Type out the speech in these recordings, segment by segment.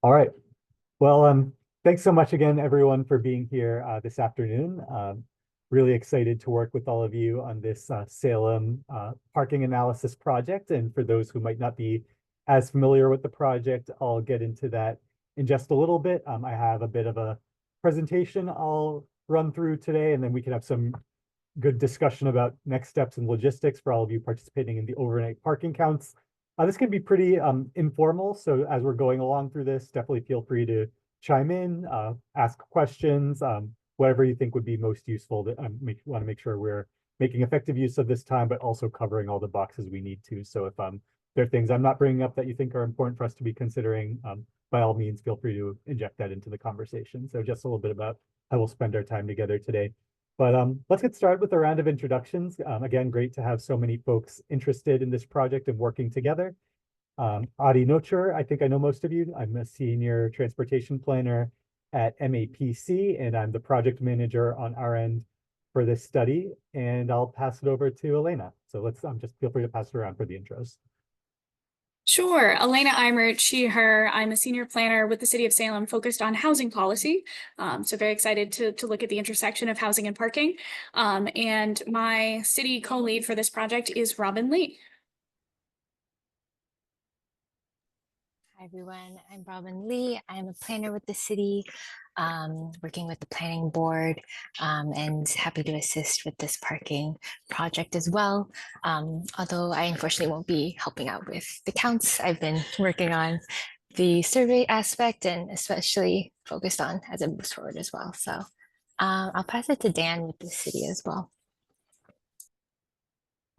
All right. Well, thanks so much again, everyone, for being here this afternoon. Really excited to work with all of you on this Salem parking analysis project. And for those who might not be as familiar with the project, I'll get into that in just a little bit. I have a bit of a presentation I'll run through today, and then we can have some good discussion about next steps and logistics for all of you participating in the overnight parking counts. This can be pretty informal, so as we're going along through this, definitely feel free to chime in, ask questions, whatever you think would be most useful. That want to make sure we're making effective use of this time, but also covering all the boxes we need to. So if there are things I'm not bringing up that you think are important for us to be considering, by all means, feel free to inject that into the conversation. So just a little bit about how we'll spend our time together today. But let's get started with a round of introductions. Again, great to have so many folks interested in this project and working together. Adi Nochur, I think I know most of you. I'm a senior transportation planner at MAPC, and I'm the project manager on our end for this study. And I'll pass it over to Elena. So let's just feel free to pass it around for the intros. Sure. Elena Eimert, she, her. I'm a senior planner with the City of Salem focused on housing policy. So very excited to look at the intersection of housing and parking. And my city co-lead for this project is Robin Lee. Hi, everyone. I'm Robin Lee. I'm a planner with the city, working with the planning board, and happy to assist with this parking project as well. Although I unfortunately won't be helping out with the counts. I've been working on the survey aspect and especially focused on as it moves forward as well. So I'll pass it to Dan with the city as well.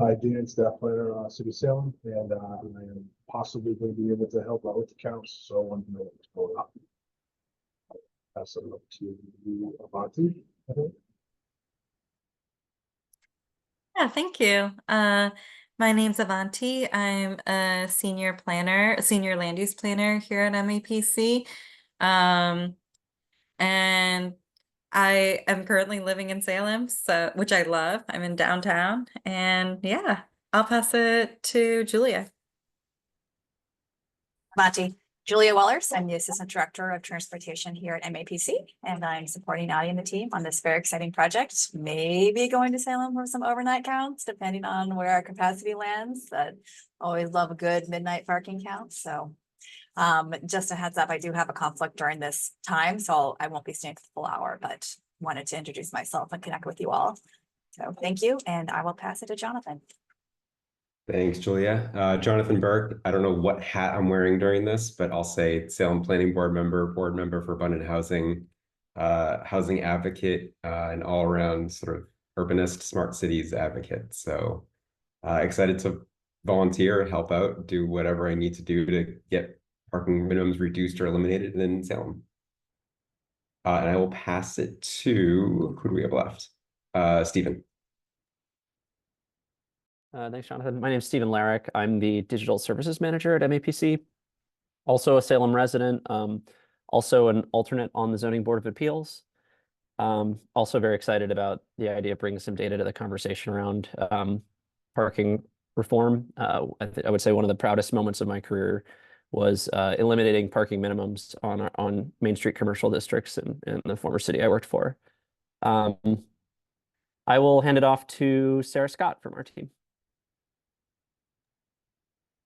Hi, Dan, staff planner, City of Salem, and I am possibly going to be able to help out with the counts, so I want to know what's going on. Pass it up to Avanti. Yeah, thank you. My name's Avanti. I'm a senior planner, a senior land use planner here at MAPC. And I am currently living in Salem, so which I love. I'm in downtown, and yeah, I'll pass it to Julia. Monty. Julia Wellers. I'm the Assistant Director of Transportation here at MAPC, and I'm supporting Audi and the team on this very exciting project. Maybe going to Salem for some overnight counts, depending on where our capacity lands. But always love a good midnight parking count. So just a heads up, I do have a conflict during this time, so I won't be staying for the full hour, but wanted to introduce myself and connect with you all. So thank you, and I will pass it to Jonathan. Thanks, Julia. Jonathan Burke, I don't know what hat I'm wearing during this, but I'll say Salem Planning Board member for abundant housing, housing advocate, and all around sort of urbanist, smart cities advocate. So excited to volunteer, help out, do whatever I need to do to get parking minimums reduced or eliminated in Salem. And I will pass it to, who do we have left? Stephen. Thanks, Jonathan. My name is Stephen Larrick. I'm the Digital Services Manager at MAPC, also a Salem resident, also an alternate on the Zoning Board of Appeals. Also very excited about the idea of bringing some data to the conversation around parking reform. I would say one of the proudest moments of my career was eliminating parking minimums on Main Street commercial districts in the former city I worked for. I will hand it off to Sarah Scott from our team.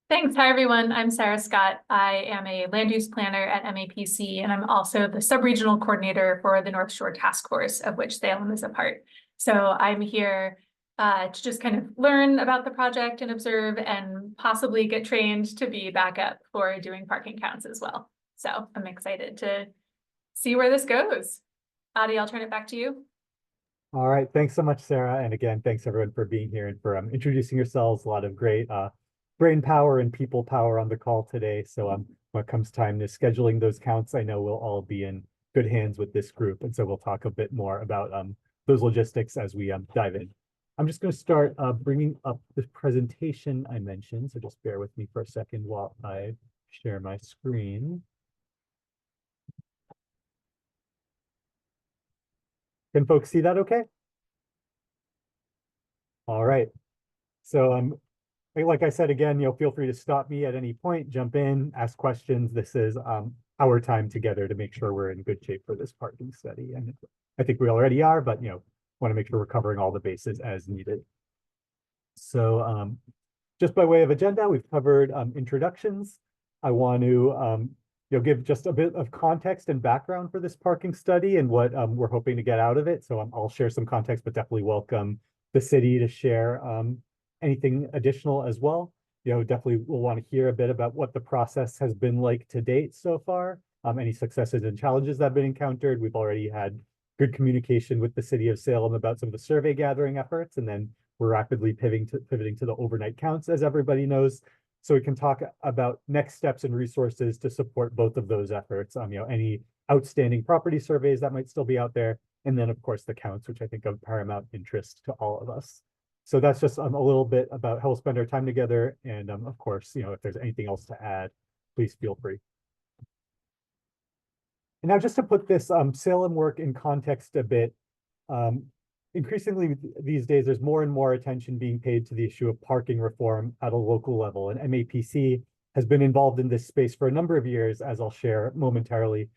Thanks. Hi, everyone. I'm Sarah Scott. I am a land use planner at MAPC, and I'm also the sub-regional coordinator for the North Shore Task Force, of which Salem is a part. So I'm here to just kind of learn about the project and observe and possibly get trained to be backup for doing parking counts as well. So I'm excited to see where this goes. Adi, I'll turn it back to you. All right. Thanks so much, Sarah. And again, thanks everyone for being here and for introducing yourselves. A lot of great brain power and people power on the call today. So when it comes time to scheduling those counts, I know we'll all be in good hands with this group. And so we'll talk a bit more about those logistics as we dive in. I'm just going to start bringing up the presentation I mentioned. So just bear with me for a second while I share my screen. Can folks see that okay? All right. So like I said, again, feel free to stop me at any point, jump in, ask questions. This is our time together to make sure we're in good shape for this parking study. And I think we already are, but want to make sure we're covering all the bases as needed. So just by way of agenda, we've covered introductions. I want to give just a bit of context and background for this parking study and what we're hoping to get out of it. So I'll share some context, but definitely welcome the city to share anything additional as well. Definitely we'll want to hear a bit about what the process has been like to date so far, any successes and challenges that have been encountered. We've already had good communication with the city of Salem about some of the survey gathering efforts, and then we're rapidly pivoting to the overnight counts, as everybody knows. So we can talk about next steps and resources to support both of those efforts. Any outstanding property surveys that might still be out there, and then of course the counts, which I think of paramount interest to all of us. So that's just a little bit about how we'll spend our time together. And of course, if there's anything else to add, please feel free. And now just to put this Salem work in context a bit, increasingly these days, there's more and more attention being paid to the issue of parking reform at a local level. And MAPC has been involved in this space for a number of years, as I'll share momentarily.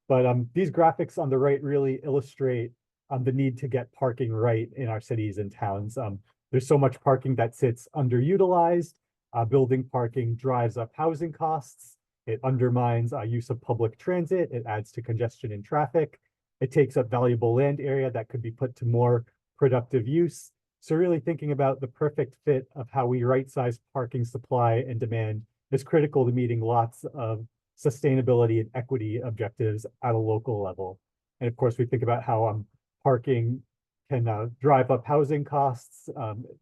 But these graphics on the right really illustrate the need to get parking right in our cities and towns. There's so much parking that sits underutilized. Building parking drives up housing costs. It undermines use of public transit. It adds to congestion in traffic. It takes up valuable land area that could be put to more productive use. So really thinking about the perfect fit of how we right-size parking supply and demand is critical to meeting lots of sustainability and equity objectives at a local level. And of course, we think about how parking can drive up housing costs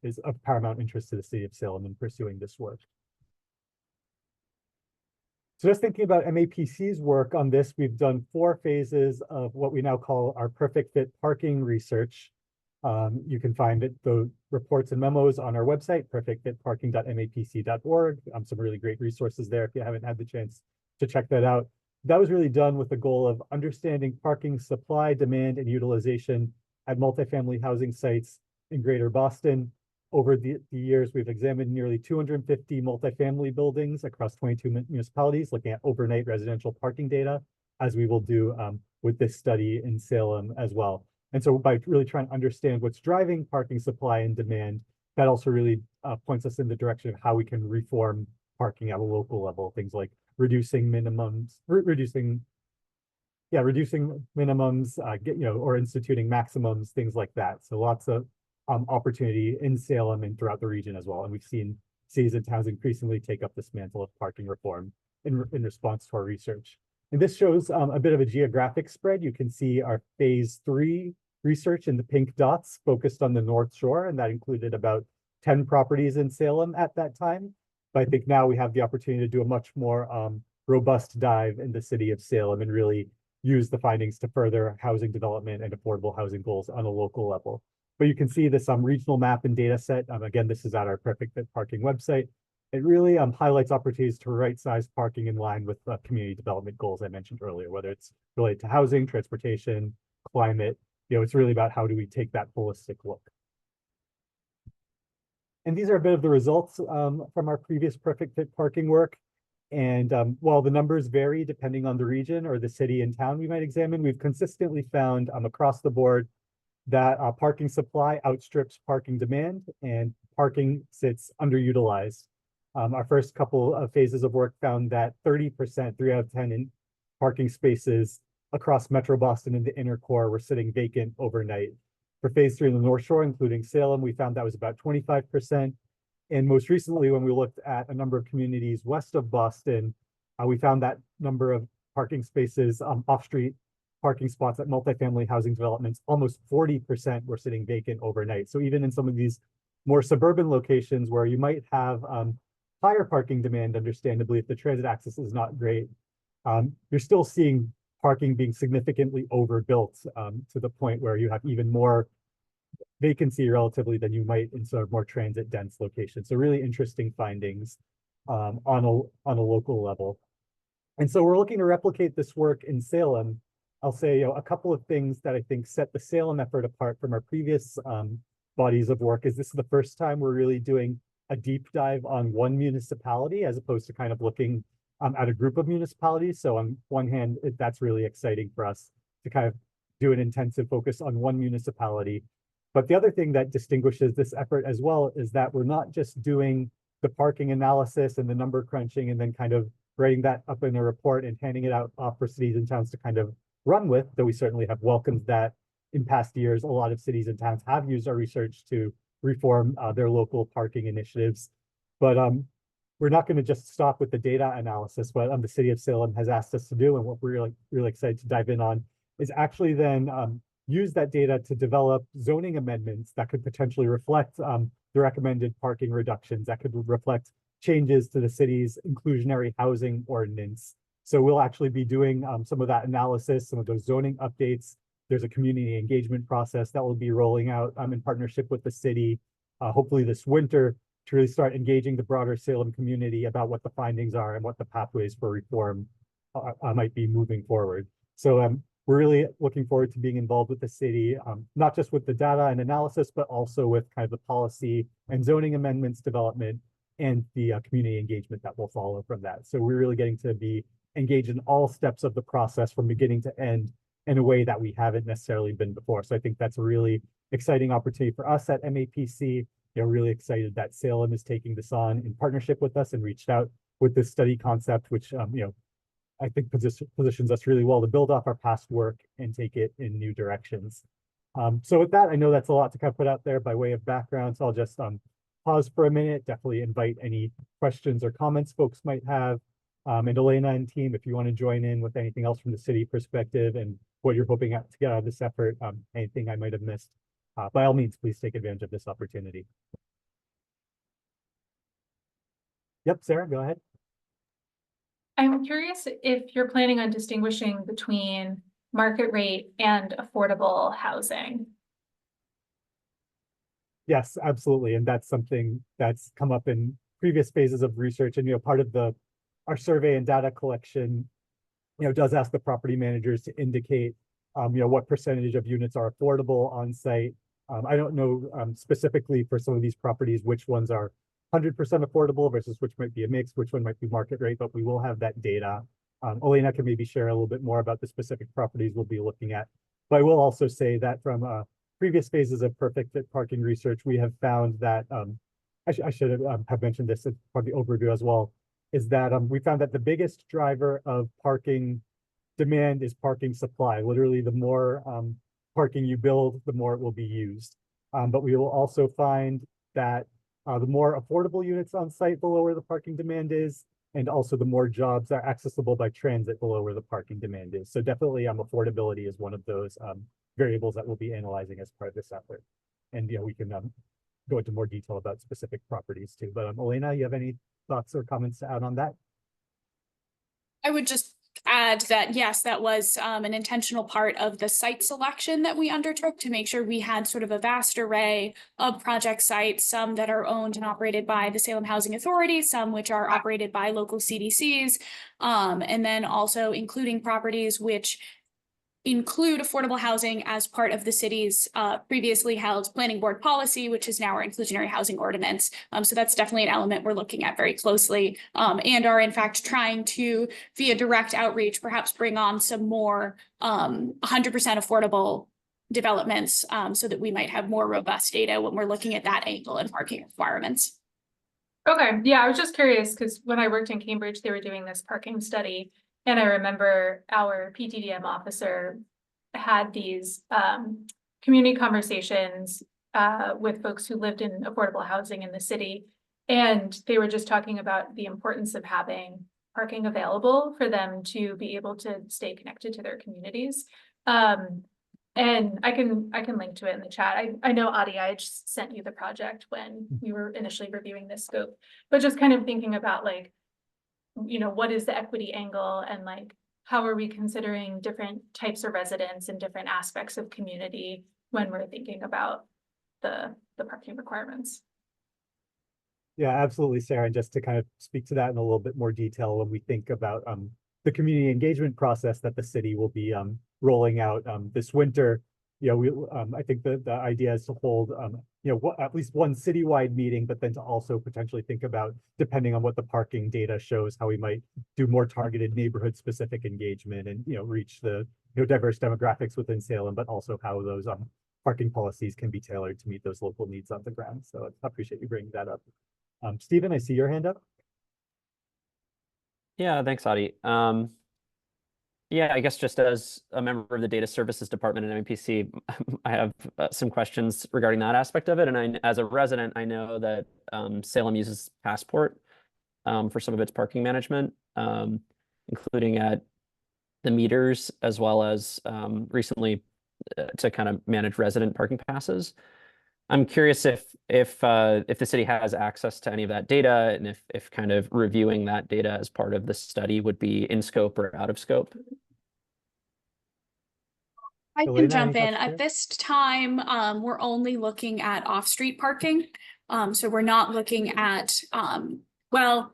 is of paramount interest to the city of Salem in pursuing this work. So just thinking about MAPC's work on this, we've done 4 phases of what we now call our perfect fit parking research. You can find the reports and memos on our website, perfectfitparking.mapc.org. Some really great resources there if you haven't had the chance to check that out. That was really done with the goal of understanding parking supply, demand, and utilization at multifamily housing sites in Greater Boston. Over the years, we've examined nearly 250 multifamily buildings across 22 municipalities, looking at overnight residential parking data, as we will do with this study in Salem as well. And so by really trying to understand what's driving parking supply and demand, that also really points us in the direction of how we can reform parking at a local level, things like reducing minimums, reducing minimums, or instituting maximums, things like that. So lots of opportunity in Salem and throughout the region as well. And we've seen cities and towns increasingly take up this mantle of parking reform in response to our research. And this shows a bit of a geographic spread. You can see our phase 3 research in the pink dots focused on the North Shore, and that included about 10 properties in Salem at that time. But I think now we have the opportunity to do a much more robust dive in the city of Salem and really use the findings to further housing development and affordable housing goals on a local level. But you can see this regional map and data set. Again, this is at our Perfect Fit Parking website. It really highlights opportunities to right-size parking in line with community development goals I mentioned earlier, whether it's related to housing, transportation, climate. It's really about how do we take that holistic look. And these are a bit of the results from our previous Perfect Fit Parking work. And while the numbers vary depending on the region or the city and town we might examine, we've consistently found across the board that parking supply outstrips parking demand and parking sits underutilized. Our first couple of phases of work found that 30%, 3 out of 10 in parking spaces across Metro Boston and the inner core were sitting vacant overnight. For phase 3 in the North Shore, including Salem, we found that was about 25%. And most recently, when we looked at a number of communities west of Boston, we found that number of parking spaces, off-street parking spots at multifamily housing developments, almost 40% were sitting vacant overnight. So even in some of these more suburban locations where you might have higher parking demand, understandably, if the transit access is not great, you're still seeing parking being significantly overbuilt to the point where you have even more vacancy relatively than you might in sort of more transit dense locations. So really interesting findings on a local level. And so we're looking to replicate this work in Salem. I'll say a couple of things that I think set the Salem effort apart from our previous bodies of work is this is the first time we're really doing a deep dive on one municipality as opposed to kind of looking at a group of municipalities. So on one hand, that's really exciting for us to kind of do an intensive focus on one municipality. But the other thing that distinguishes this effort as well is that we're not just doing the parking analysis and the number crunching and then kind of writing that up in a report and handing it out off for cities and towns to kind of run with, though we certainly have welcomed that in past years. A lot of cities and towns have used our research to reform their local parking initiatives. But we're not going to just stop with the data analysis. What the city of Salem has asked us to do, and what we're really excited to dive in on, is actually then use that data to develop zoning amendments that could potentially reflect the recommended parking reductions, that could reflect changes to the city's inclusionary housing ordinance. So we'll actually be doing some of that analysis, some of those zoning updates. There's a community engagement process that will be rolling out in partnership with the city, hopefully this winter, to really start engaging the broader Salem community about what the findings are and what the pathways for reform might be moving forward. So we're really looking forward to being involved with the city, not just with the data and analysis, but also with kind of the policy and zoning amendments development and the community engagement that will follow from that. So we're really getting to be engaged in all steps of the process from beginning to end in a way that we haven't necessarily been before. So I think that's a really exciting opportunity for us at MAPC. Really excited that Salem is taking this on in partnership with us and reached out with this study concept, which I think positions us really well to build off our past work and take it in new directions. So with that, I know that's a lot to kind of put out there by way of background, so I'll just pause for a minute, definitely invite any questions or comments folks might have. And Elena and team, if you want to join in with anything else from the city perspective and what you're hoping to get out of this effort, anything I might have missed, by all means, please take advantage of this opportunity. Yep, Sarah, go ahead. I'm curious if you're planning on distinguishing between market rate and affordable housing. Yes, absolutely. And that's something that's come up in previous phases of research. And, part of our survey and data collection, does ask the property managers to indicate, what percentage of units are affordable on site. I don't know specifically for some of these properties, which ones are 100% affordable versus which might be a mix, which one might be market rate, but we will have that data. Elena can maybe share a little bit more about the specific properties we'll be looking at. But I will also say that from previous phases of perfect fit parking research, we have found that, I should have mentioned this as part of the overview as well, is that we found that the biggest driver of parking demand is parking supply. Literally, the more parking you build, the more it will be used. But we will also find that the more affordable units on site, the lower the parking demand is, and also the more jobs are accessible by transit, the lower the parking demand is. So definitely affordability is one of those variables that we'll be analyzing as part of this effort. And we can go into more detail about specific properties too. But Elena, you have any thoughts or comments to add on that? I would just add that, yes, that was an intentional part of the site selection that we undertook to make sure we had sort of a vast array of project sites, some that are owned and operated by the Salem Housing Authority, some which are operated by local CDCs, and then also including properties which include affordable housing as part of the city's previously held planning board policy, which is now our inclusionary housing ordinance. So that's definitely an element we're looking at very closely, and are in fact trying to, via direct outreach, perhaps bring on some more 100% affordable developments, so that we might have more robust data when we're looking at that angle and parking requirements. Okay, yeah, I was just curious because when I worked in Cambridge, they were doing this parking study. And I remember our PTDM officer had these community conversations with folks who lived in affordable housing in the city. And they were just talking about the importance of having parking available for them to be able to stay connected to their communities. And I can link to it in the chat. I know Adi, I just sent you the project when we were initially reviewing this scope, but just kind of thinking about what is the equity angle and how are we considering different types of residents and different aspects of community when we're thinking about the parking requirements. Yeah, absolutely, Sarah. And just to kind of speak to that in a little bit more detail, when we think about the community engagement process that the city will be rolling out this winter, I think the idea is to hold at least one citywide meeting, but then to also potentially think about, depending on what the parking data shows, how we might do more targeted neighborhood specific engagement and, reach the, diverse demographics within Salem, but also how those parking policies can be tailored to meet those local needs on the ground. So I appreciate you bringing that up. Stephen, I see your hand up. Yeah, thanks, Adi. Yeah, I guess just as a member of the data services department at MAPC, I have some questions regarding that aspect of it. And as a resident, I know that Salem uses Passport for some of its parking management, including at the meters, as well as recently to kind of manage resident parking passes. I'm curious if the city has access to any of that data, and if kind of reviewing that data as part of the study would be in scope or out of scope. I can Elena, jump any in. thoughts there? At this time, we're only looking at off-street parking. So we're not looking at, well,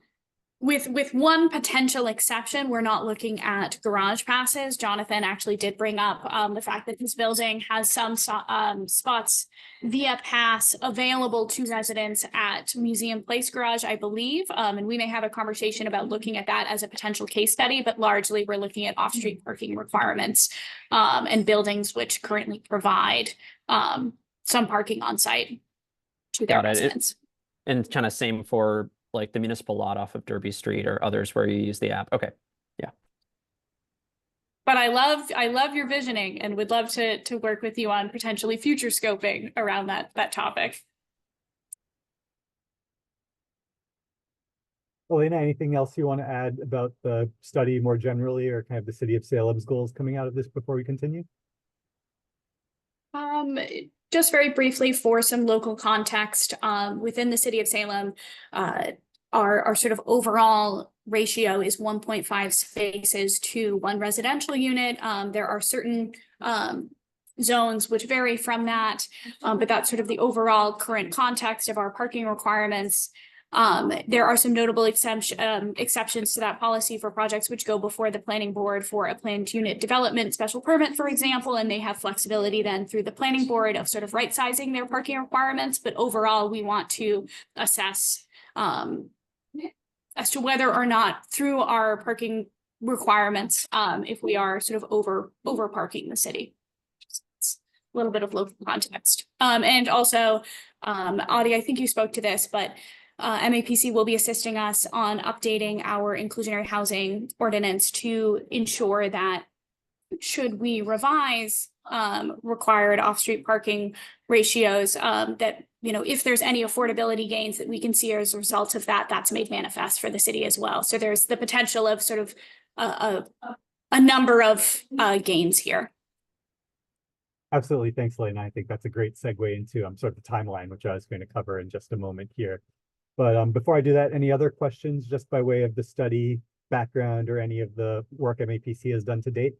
with one potential exception, we're not looking at garage passes. Jonathan actually did bring up the fact that this building has some spots via pass available to residents at Museum Place Garage, I believe. And we may have a conversation about looking at that as a potential case study, but largely we're looking at off-street parking requirements and buildings which currently provide some parking on site to their Got it. residents. And kind of same for like the municipal lot off of Derby Street or others where you use the app. Okay. Yeah. But I love your visioning and would love to work with you on potentially future scoping around that topic. Elena, anything else you want to add about the study more generally, or kind of the city of Salem's goals coming out of this before we continue? Just very briefly for some local context, within the city of Salem, our sort of overall ratio is 1.5 spaces to one residential unit. There are certain zones which vary from that, but that's sort of the overall current context of our parking requirements. There are some notable exceptions to that policy for projects which go before the planning board for a planned unit development special permit, for example, and they have flexibility then through the planning board of sort of right sizing their parking requirements. But overall, we want to assess as to whether or not through our parking requirements, if we are sort of over parking the city. It's a little bit of local context. And also, Adi, I think you spoke to this, but MAPC will be assisting us on updating our inclusionary housing ordinance to ensure that should we revise required off-street parking ratios, that, if there's any affordability gains that we can see as a result of that, that's made manifest for the city as well. So there's the potential of sort of a number of gains here. Absolutely. Thanks, Elena. I think that's a great segue into sort of the timeline, which I was going to cover in just a moment here. But before I do that, any other questions just by way of the study background or any of the work MAPC has done to date?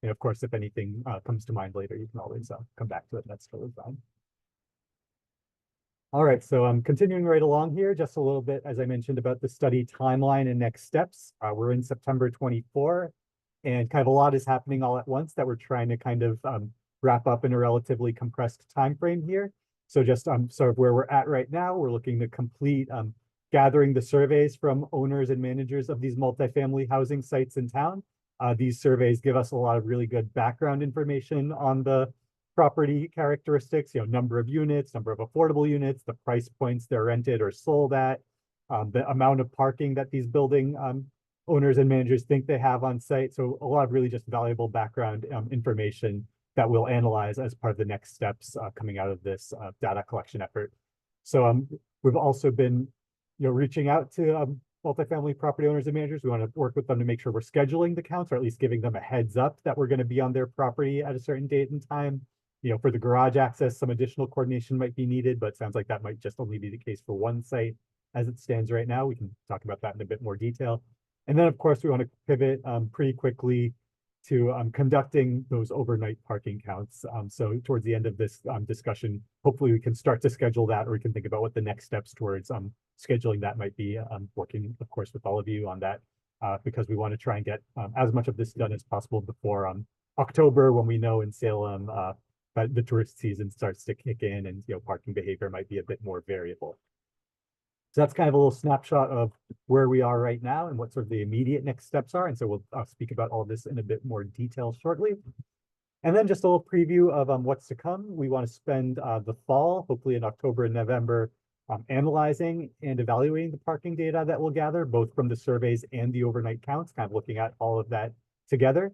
And of course, if anything comes to mind later, you can always come back to it. That's totally fine. All right, so I'm continuing right along here, just a little bit, as I mentioned, about the study timeline and next steps. We're in September 24, and kind of a lot is happening all at once that we're trying to kind of wrap up in a relatively compressed time frame here. So just sort of where we're at right now, we're looking to complete gathering the surveys from owners and managers of these multifamily housing sites in town. These surveys give us a lot of really good background information on the property characteristics, number of units, number of affordable units, the price points they're rented or sold at, the amount of parking that these building owners and managers think they have on site. So a lot of really just valuable background information that we'll analyze as part of the next steps coming out of this data collection effort. So we've also been reaching out to multifamily property owners and managers. We want to work with them to make sure we're scheduling the counts, or at least giving them a heads up that we're going to be on their property at a certain date and time. For the garage access, some additional coordination might be needed, but it sounds like that might just only be the case for one site as it stands right now. We can talk about that in a bit more detail. And then, of course, we want to pivot pretty quickly to conducting those overnight parking counts. So towards the end of this discussion, hopefully we can start to schedule that, or we can think about what the next steps towards scheduling that might be, working, of course, with all of you on that, because we want to try and get as much of this done as possible before October, when we know in Salem but the tourist season starts to kick in and, parking behavior might be a bit more variable. So that's kind of a little snapshot of where we are right now and what sort of the immediate next steps are. And so we'll speak about all this in a bit more detail shortly. And then just a little preview of what's to come. We want to spend the fall, hopefully in October and November, analyzing and evaluating the parking data that we'll gather, both from the surveys and the overnight counts, kind of looking at all of that together.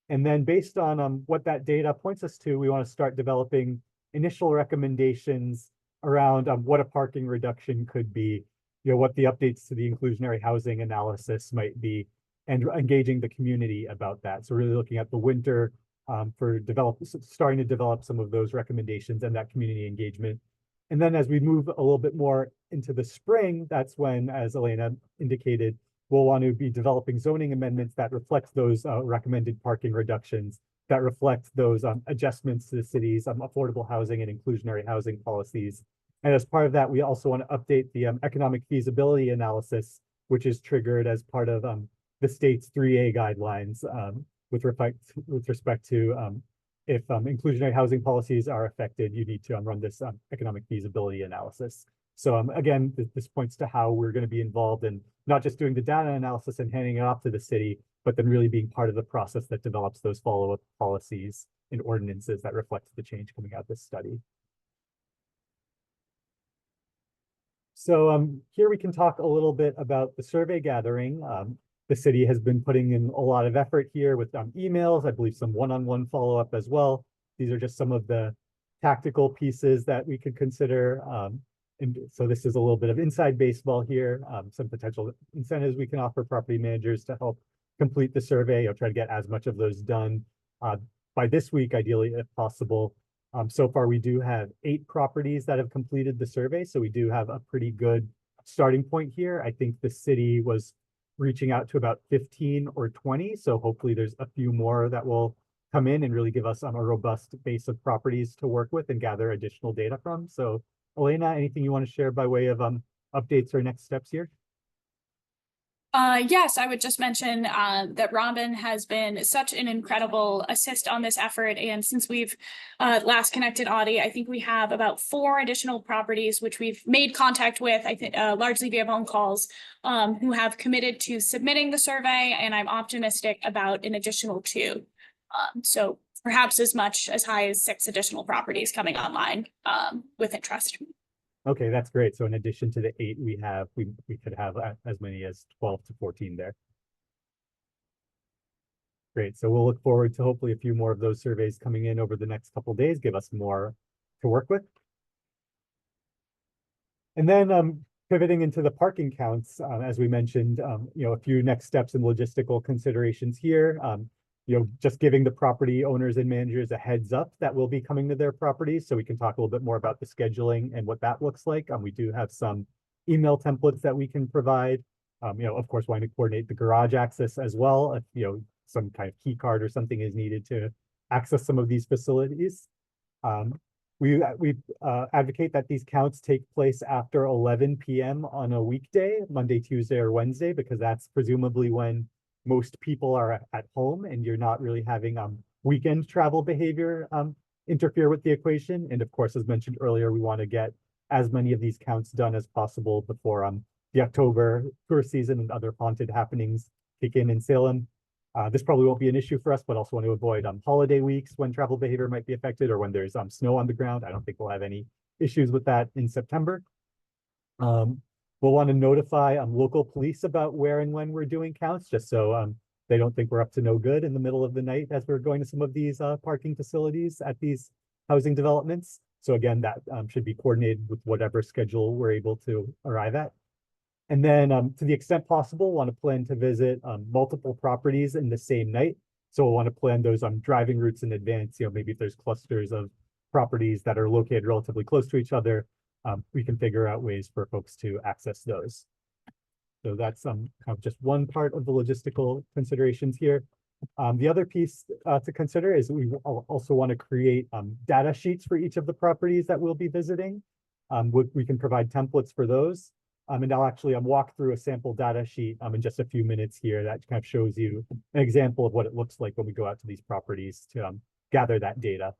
And then based on what that data points us to, we want to start developing initial recommendations around what a parking reduction could be, what the updates to the inclusionary housing analysis might be, and engaging the community about that. So really looking at the winter for starting to develop some of those recommendations and that community engagement. And then as we move a little bit more into the spring, that's when, as Elena indicated, we'll want to be developing zoning amendments that reflect those recommended parking reductions, that reflect those adjustments to the city's affordable housing and inclusionary housing policies. And as part of that, we also want to update the economic feasibility analysis, which is triggered as part of the state's 3A guidelines with respect to if inclusionary housing policies are affected, you need to run this economic feasibility analysis. So again, this points to how we're going to be involved in not just doing the data analysis and handing it off to the city, but then really being part of the process that develops those follow-up policies and ordinances that reflect the change coming out of this study. So here we can talk a little bit about the survey gathering. The city has been putting in a lot of effort here with emails, I believe some one-on-one follow-up as well. These are just some of the tactical pieces that we could consider. And so this is a little bit of inside baseball here, some potential incentives we can offer property managers to help complete the survey. I'll try to get as much of those done by this week, ideally, if possible. So far, we do have 8 properties that have completed the survey, so we do have a pretty good starting point here. I think the city was reaching out to about 15 or 20, so hopefully there's a few more that will come in and really give us a robust base of properties to work with and gather additional data from. So Elena, anything you want to share by way of updates or next steps here? Yes, I would just mention that Robin has been such an incredible assist on this effort. And since we've last connected, Audie, I think we have about 4 additional properties which we've made contact with, I think largely via phone calls, who have committed to submitting the survey. And I'm optimistic about an additional 2. So perhaps as much as high as 6 additional properties coming online with interest. Okay, that's great. So in addition to the 8 we have, we could have as many as 12 to 14 there. Great. So we'll look forward to hopefully a few more of those surveys coming in over the next couple of days, give us more to work with. And then pivoting into the parking counts, as we mentioned, a few next steps and logistical considerations here. Just giving the property owners and managers a heads up that will be coming to their properties, so we can talk a little bit more about the scheduling and what that looks like. We do have some email templates that we can provide. Of course, wanting to coordinate the garage access as well, if some kind of key card or something is needed to access some of these facilities. We advocate that these counts take place after 11 p.m. on a weekday, Monday, Tuesday, or Wednesday, because that's presumably when most people are at home and you're not really having weekend travel behavior interfere with the equation. And of course, as mentioned earlier, we want to get as many of these counts done as possible before the October tour season and other haunted happenings kick in Salem. This probably won't be an issue for us, but also want to avoid holiday weeks when travel behavior might be affected, or when there's snow on the ground. I don't think we'll have any issues with that in September. We'll want to notify local police about where and when we're doing counts, just so they don't think we're up to no good in the middle of the night as we're going to some of these parking facilities at these housing developments. So again, that should be coordinated with whatever schedule we're able to arrive at. And then to the extent possible, want to plan to visit multiple properties in the same night. So we'll want to plan those driving routes in advance. Maybe if there's clusters of properties that are located relatively close to each other, we can figure out ways for folks to access those. So that's kind of just one part of the logistical considerations here. The other piece to consider is we also want to create data sheets for each of the properties that we'll be visiting. We can provide templates for those. And I'll actually walk through a sample data sheet in just a few minutes here that kind of shows you an example of what it looks like when we go out to these properties to gather that data.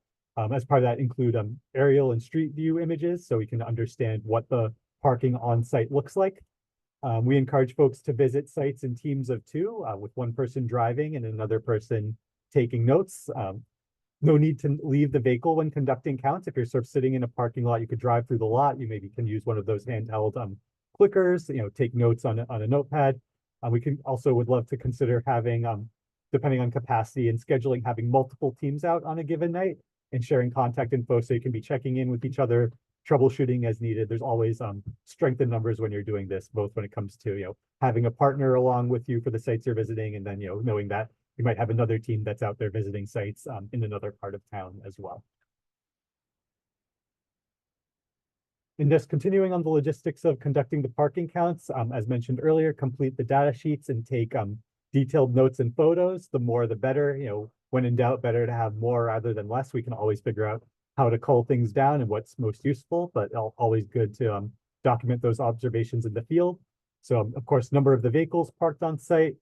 As part of that include aerial and street view images so we can understand what the parking on site looks like. We encourage folks to visit sites in teams of two, with one person driving and another person taking notes. No need to leave the vehicle when conducting counts. If you're sort of sitting in a parking lot, you could drive through the lot. You maybe can use one of those handheld clickers, take notes on a notepad. We can also would love to consider having, depending on capacity and scheduling, having multiple teams out on a given night and sharing contact info so you can be checking in with each other, troubleshooting as needed. There's always strength in numbers when you're doing this, both when it comes to having a partner along with you for the sites you're visiting, and then knowing that you might have another team that's out there visiting sites in another part of town as well. And just continuing on the logistics of conducting the parking counts, as mentioned earlier, complete the data sheets and take detailed notes and photos. The more, the better. When in doubt, better to have more rather than less. We can always figure out how to cull things down and what's most useful, but always good to document those observations in the field. So, of course, number of the vehicles parked on site,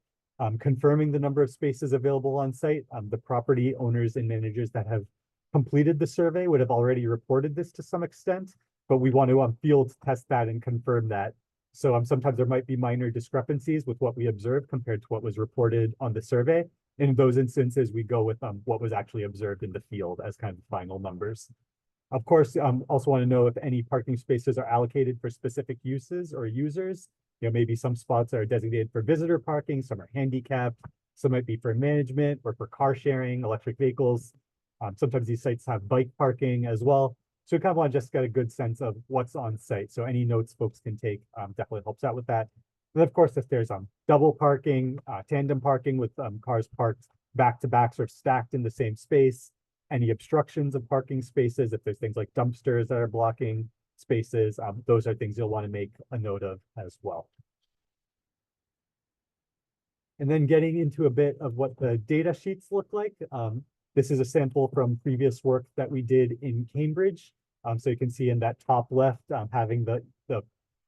confirming the number of spaces available on site. The property owners and managers that have completed the survey would have already reported this to some extent, but we want to field test that and confirm that. So sometimes there might be minor discrepancies with what we observed compared to what was reported on the survey. In those instances, we go with what was actually observed in the field as kind of final numbers. Of course, also want to know if any parking spaces are allocated for specific uses or users. Maybe some spots are designated for visitor parking, some are handicapped, some might be for management or for car sharing, electric vehicles. Sometimes these sites have bike parking as well. So we kind of want to just get a good sense of what's on site. So any notes folks can take definitely helps out with that. And of course, if there's double parking, tandem parking with cars parked back to back, sort of stacked in the same space, any obstructions of parking spaces, if there's things like dumpsters that are blocking spaces, those are things you'll want to make a note of as well. And then getting into a bit of what the data sheets look like. This is a sample from previous work that we did in Cambridge. So you can see in that top left, having the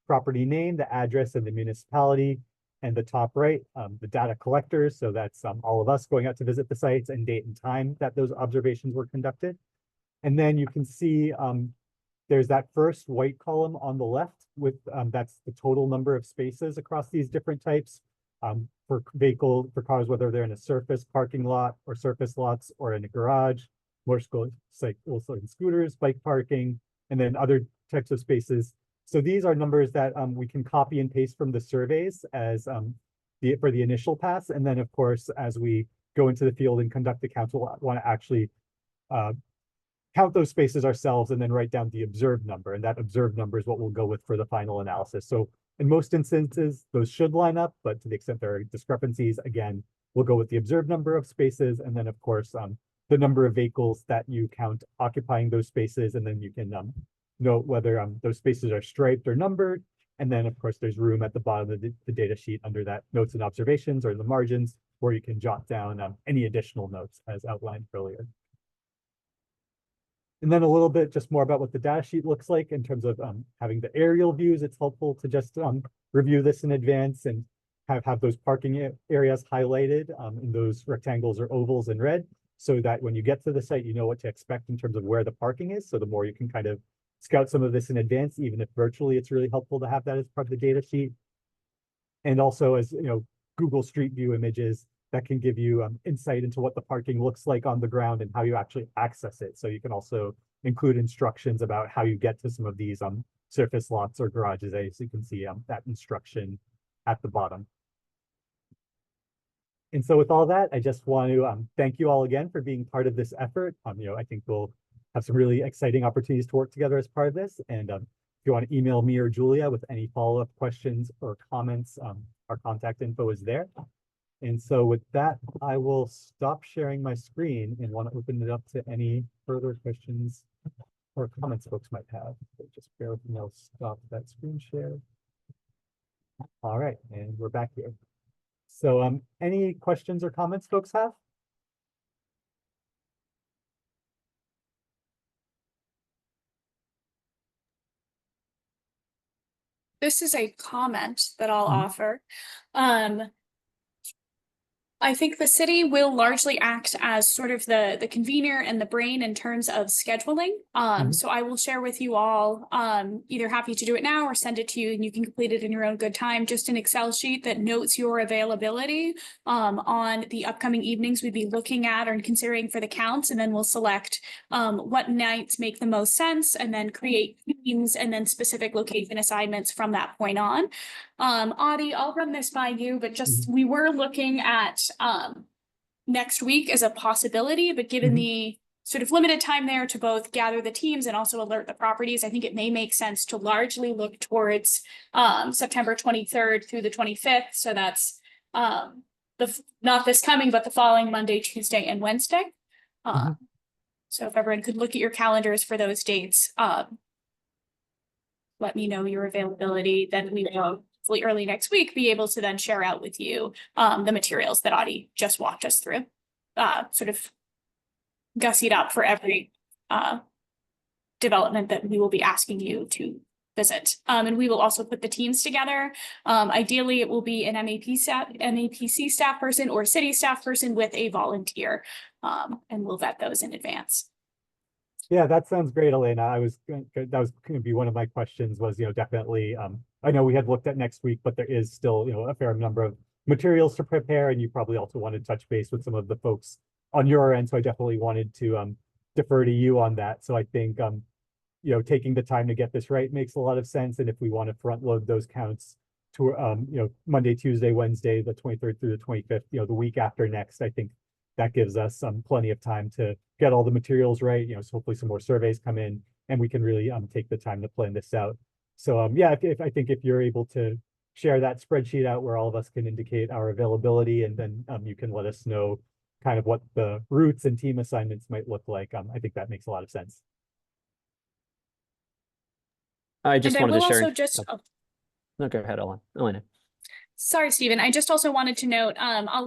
property name, the address, and the municipality, and the top right, the data collectors. So that's all of us going out to visit the sites and date and time that those observations were conducted. And then you can see there's that first white column on the left with that's the total number of spaces across these different types for cars, whether they're in a surface parking lot or surface lots or in a garage, motorcycles, and scooters, bike parking, and then other types of spaces. So these are numbers that we can copy and paste from the surveys as for the initial pass. And then, of course, as we go into the field and conduct the counts, we'll want to actually count those spaces ourselves and then write down the observed number. And that observed number is what we'll go with for the final analysis. So in most instances, those should line up, but to the extent there are discrepancies, again, we'll go with the observed number of spaces. And then, of course, the number of vehicles that you count occupying those spaces. And then you can note whether those spaces are striped or numbered. And then, of course, there's room at the bottom of the data sheet under that notes and observations or in the margins where you can jot down any additional notes as outlined earlier. And then a little bit just more about what the data sheet looks like in terms of having the aerial views. It's helpful to just review this in advance and have those parking areas highlighted in those rectangles or ovals in red, so that when you get to the site, you know what to expect in terms of where the parking is. So the more you can kind of scout some of this in advance, even if virtually, it's really helpful to have that as part of the data sheet. And also, as Google Street View images that can give you insight into what the parking looks like on the ground and how you actually access it. So you can also include instructions about how you get to some of these surface lots or garages. As you can see that instruction at the bottom. And so with all that, I just want to thank you all again for being part of this effort. I think we'll have some really exciting opportunities to work together as part of this. And if you want to email me or Julia with any follow-up questions or comments, our contact info is there. And so with that, I will stop sharing my screen and want to open it up to any further questions or comments folks might have. So just bear with me, I'll stop that screen share. All right, and we're back here. So any questions or comments folks have? This is a comment that I'll Mhm. offer. I think the city will largely act as sort of the convener and the brain in terms of scheduling. So I will share with you all, either happy to do it now or send it to you and you can complete it in your own good time, just an Excel sheet that notes your availability on the upcoming evenings we'd be looking at or considering for the counts, and then we'll select what nights make the most sense and then create teams and then specific location assignments from that point on. Audie, I'll run this by you, but just we were looking at next week as a possibility, but given the sort of limited time there to both gather the teams and also alert the properties, I think it may make sense to largely look towards September 23rd through the 25th. So that's not this coming, but the following Monday, Tuesday, and Wednesday. So if everyone could look at your calendars for those dates, let me know your availability, then we will hopefully early next week be able to then share out with you the materials that Audie just walked us through, sort of gussied up for every development that we will be asking you to visit. And we will also put the teams together. Ideally, it will be an MAPC staff person or city staff person with a volunteer, and we'll vet those in advance. Yeah, that sounds great, Elena. That was going to be one of my questions was, definitely, I know we had looked at next week, but there is still, a fair number of materials to prepare, and you probably also want to touch base with some of the folks on your end. So I definitely wanted to defer to you on that. So I think, taking the time to get this right makes a lot of sense. And if we want to front load those counts to, Monday, Tuesday, Wednesday, the 23rd through the 25th, the week after next, I think that gives us plenty of time to get all the materials right. So hopefully some more surveys come in and we can really take the time to plan this out. So yeah, I think if you're able to share that spreadsheet out where all of us can indicate our availability, and then you can let us know kind of what the routes and team assignments might look like. I think that makes a lot of sense. I just And I wanted will to share. also just, No, go ahead, Elena. sorry, Stephen. I just also wanted to note,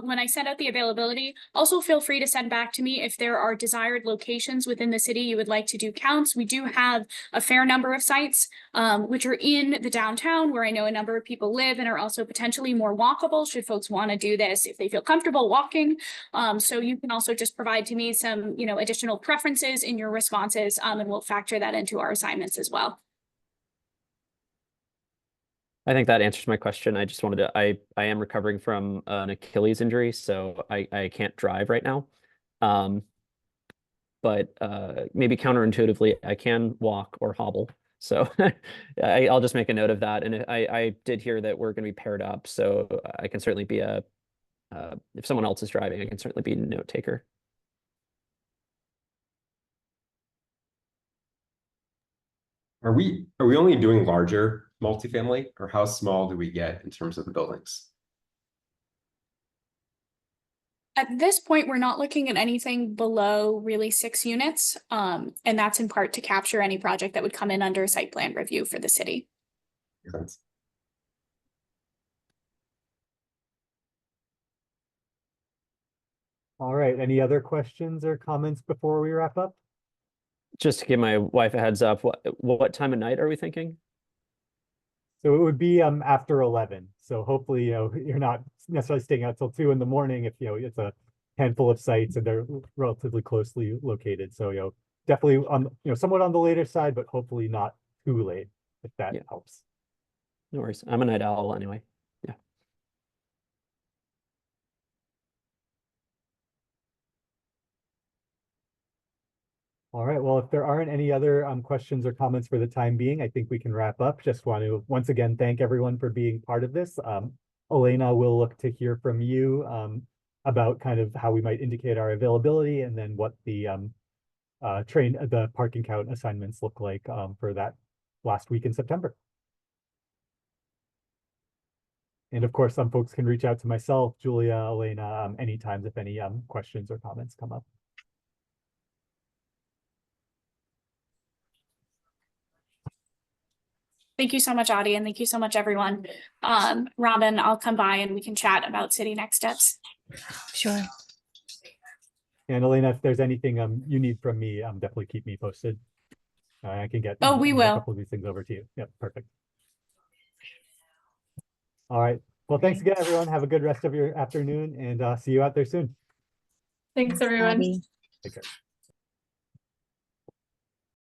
when I send out the availability, also feel free to send back to me if there are desired locations within the city you would like to do counts. We do have a fair number of sites, which are in the downtown where I know a number of people live and are also potentially more walkable should folks want to do this if they feel comfortable walking. So you can also just provide to me some, additional preferences in your responses, and we'll factor that into our assignments as well. I think that answers my question. I just wanted to, I am recovering from an Achilles injury, so I can't drive right now. But maybe counterintuitively, I can walk or hobble. So I'll just make a note of that. And I did hear that we're going to be paired up, so I can certainly be if someone else is driving, I can certainly be a note taker. Are we only doing larger multifamily, or how small do we get in terms of the buildings? At this point, we're not looking at anything below really 6 units. And that's in part to capture any project that would come in under site plan review for the city. Makes sense. All right. Any other questions or comments before we wrap up? Just to give my wife a heads up, what time of night are we thinking? So it would be after 11. So hopefully, you're not necessarily staying out till 2 in the morning if, it's a handful of sites and they're relatively closely located. So, definitely on, somewhat on the later side, but hopefully not too late, if that helps. No worries. I'm a night owl anyway. Yeah. All right. Well, if there aren't any other questions or comments for the time being, I think we can wrap up. Just want to once again thank everyone for being part of this. Elena, will look to hear from you about kind of how we might indicate our availability, and then what the the parking count assignments look like for that last week in September. And of course, some folks can reach out to myself, Julia, Elena, anytime if any questions or comments come up. Thank you so much, Audie, and thank you so much, everyone. Robin, I'll come by and we can chat about city next steps. Sure. And Elena, if there's anything you need from me, definitely keep me posted. I can get we a will. couple of these things over to you. Yep, perfect. All right. Well, thanks again, everyone. Have a good rest of your afternoon and see you out there soon. Thanks, everyone. Abby. Take care.